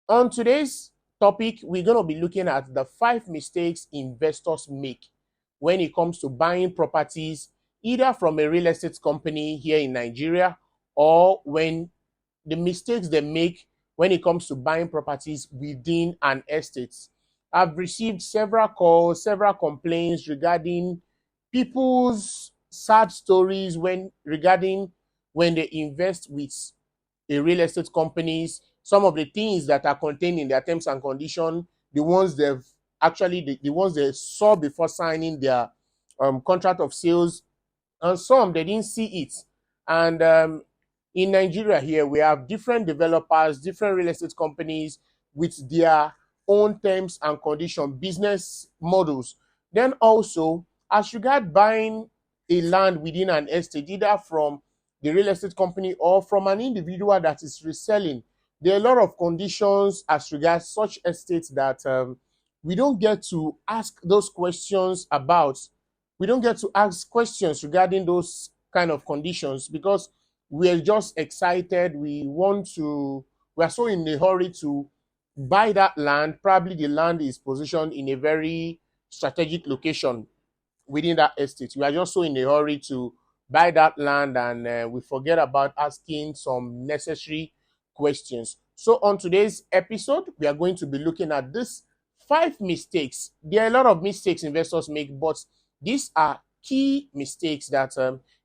On today's topic, we're going to be looking at the 5 mistakes investors make when it comes to buying properties, either from a real estate company here in Nigeria or when the mistakes they make when it comes to buying properties within an estate. I've received several calls, several complaints regarding people's sad stories regarding when they invest with a real estate companies, some of the things that are contained in their terms and conditions, the ones they've actually the ones they saw before signing their contract of sales, and some they didn't see it. And in Nigeria here, we have different developers, different real estate companies with their own terms and condition business models. Then also, as regard buying a land within an estate, either from the real estate company or from an individual that is reselling, there are a lot of conditions as regards such estates that we don't get to ask those questions about. We don't get to ask questions regarding those kind of conditions because we're just excited. We are so in a hurry to buy that land. Probably the land is positioned in a very strategic location within that estate. We are just so in a hurry to buy that land, and we forget about asking some necessary questions. So on today's episode, we are going to be looking at these 5 mistakes. There are a lot of mistakes investors make, but these are key mistakes that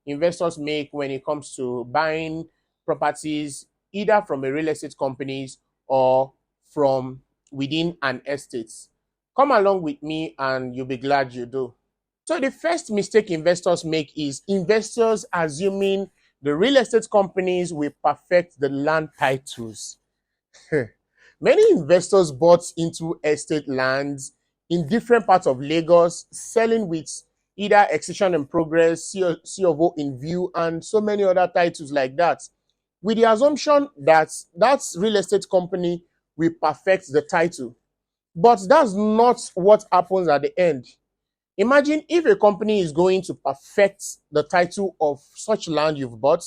investors make when it comes to buying properties, either from a real estate companies or from within an estate. Come along with me and you'll be glad you do. So the first mistake investors make is investors assuming the real estate companies will perfect the land titles. Many investors bought into estate lands in different parts of Lagos, selling with either execution in progress, C of O in view, and so many other titles like that, with the assumption that that real estate company will perfect the title. But that's not what happens at the end. Imagine if a company is going to perfect the title of such land you've bought,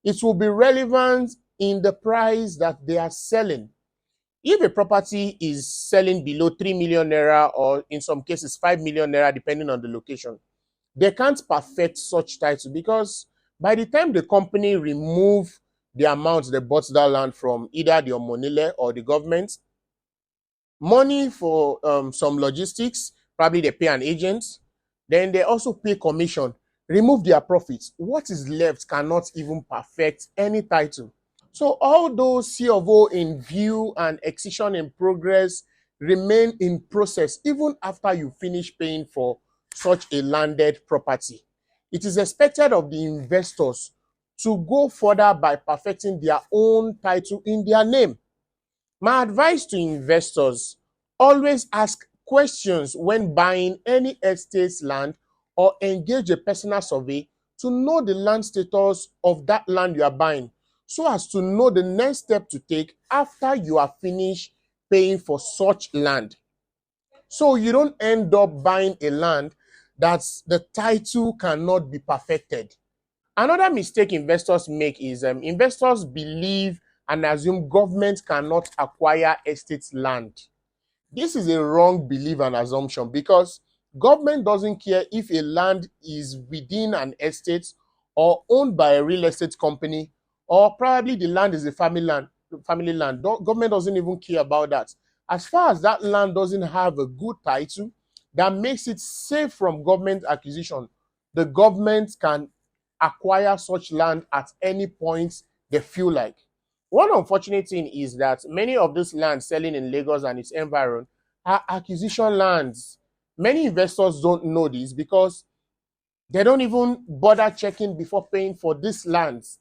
it will be relevant in the price that they are selling. If a property is selling below 3 million naira or in some cases 5 million naira, depending on the location, they can't perfect such title because by the time the company remove the amount they bought that land from either the Omonile or the government, money for some logistics, probably they pay an agent, then they also pay commission, remove their profits. What is left cannot even perfect any title. So all those C of O in view and execution in progress remain in process even after you finish paying for such a landed property. It is expected of the investors to go further by perfecting their own title in their name. My advice to investors, always ask questions when buying any estate land or engage a personal survey to know the land status of that land you are buying, so as to know the next step to take after you are finished paying for such land. So you don't end up buying a land that the title cannot be perfected. Another mistake investors make is investors believe and assume government cannot acquire estate land. This is a wrong belief and assumption because government doesn't care if a land is within an estate or owned by a real estate company, or probably the land is a family land. Government doesn't even care about that. As far as that land doesn't have a good title that makes it safe from government acquisition, the government can acquire such land at any point they feel like. One unfortunate thing is that many of these lands selling in Lagos and its environ are acquisition lands. Many investors don't know this because they don't even bother checking before paying for these lands.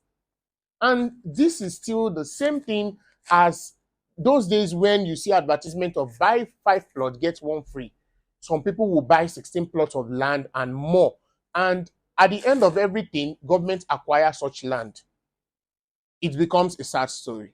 And this is still the same thing as those days when you see advertisement of buy 5 plots, get 1 free. Some people will buy 16 plots of land and more. And at the end of everything, government acquire such land. It becomes a sad story.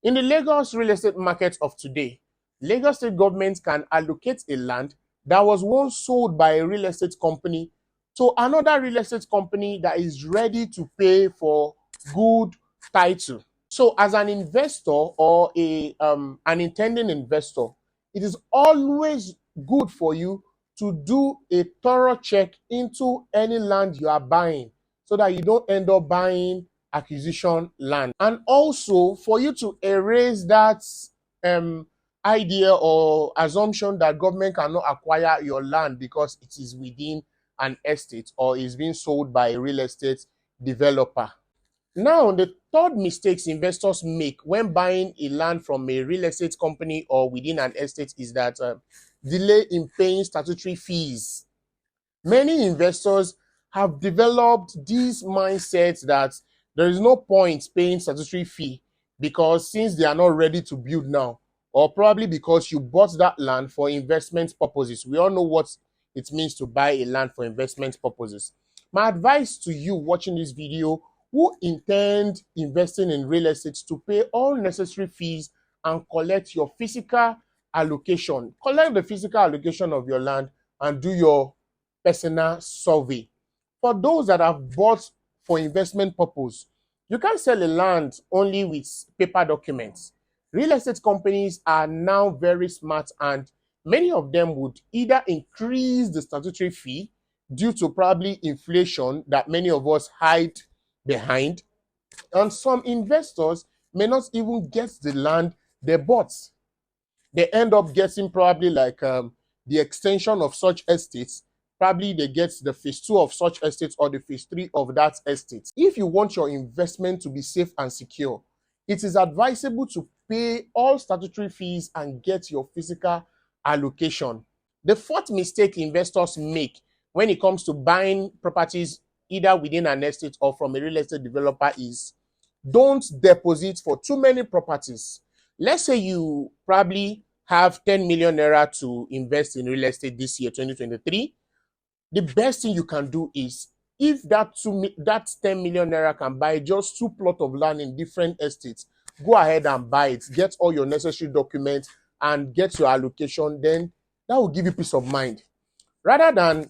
In the Lagos real estate market of today, Lagos state government can allocate a land that was once sold by a real estate company to another real estate company that is ready to pay for good title. So as an investor or an intending investor, it is always good for you to do a thorough check into any land you are buying so that you don't end up buying acquisition land. And also for you to erase that um, idea or assumption that government cannot acquire your land because it is within an estate or is being sold by a real estate developer. Now, the third mistakes investors make when buying a land from a real estate company or within an estate is that delay in paying statutory fees. Many investors have developed these mindsets that there is no point paying statutory fee because since they are not ready to build now, or probably because you bought that land for investment purposes. We all know what it means to buy a land for investment purposes. My advice to you watching this video who intend investing in real estate to pay all necessary fees and collect your physical allocation. Collect the physical allocation of your land and do your personal survey. For those that have bought for investment purpose, you can't sell a land only with paper documents. Real estate companies are now very smart and many of them would either increase the statutory fee due to probably inflation that many of us hide behind, and some investors may not even get the land they bought. They end up getting probably like the extension of such estates. Probably they get the phase 2 of such estates or the phase 3 of that estate. If you want your investment to be safe and secure, it is advisable to pay all statutory fees and get your physical allocation. The fourth mistake investors make when it comes to buying properties either within an estate or from a real estate developer is don't deposit for too many properties. Let's say you probably have 10 million naira to invest in real estate this year, 2023. The best thing you can do is if that 10 million naira can buy just 2 plots of land in different estates, go ahead and buy it. Get all your necessary documents and get your allocation. Then that will give you peace of mind. Rather than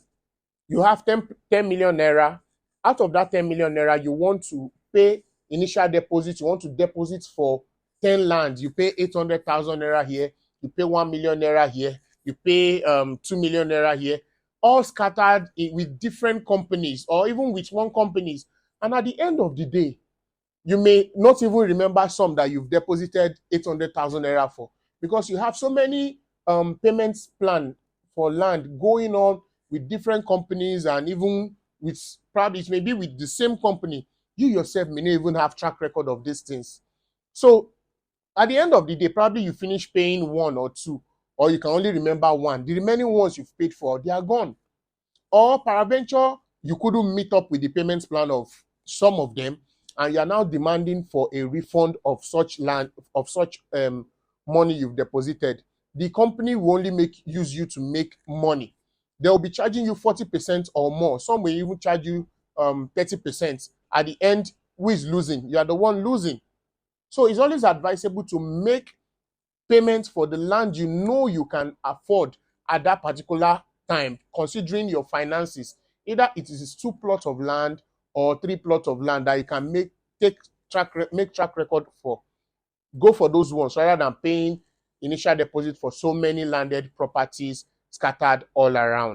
you have 10 million naira, out of that 10 million naira, you want to pay initial deposit, you want to deposit for 10 lands, you pay 800,000 naira here, you pay 1 million naira here, you pay 2 million naira here, all scattered with different companies or even with one companies. And at the end of the day, you may not even remember some that you've deposited 800,000 naira for because you have so many payments plan for land going on with different companies, and even with probably it may be with the same company. You yourself may not even have track record of these things. So at the end of the day, probably you finish paying one or two, or you can only remember one. The remaining ones you've paid for, they are gone. Or peradventure, you couldn't meet up with the payments plan of some of them, and you are now demanding for a refund of such land, of such money you've deposited. The company will only use you to make money. They will be charging you 40% or more. Some will even charge you 30%. At the end, who is losing? You are the one losing. So it's always advisable to make payments for the land you know you can afford at that particular time, considering your finances. Either it is 2 plots of land or 3 plots of land that you can make track record for. Go for those ones rather than paying initial deposit for so many landed properties scattered all around.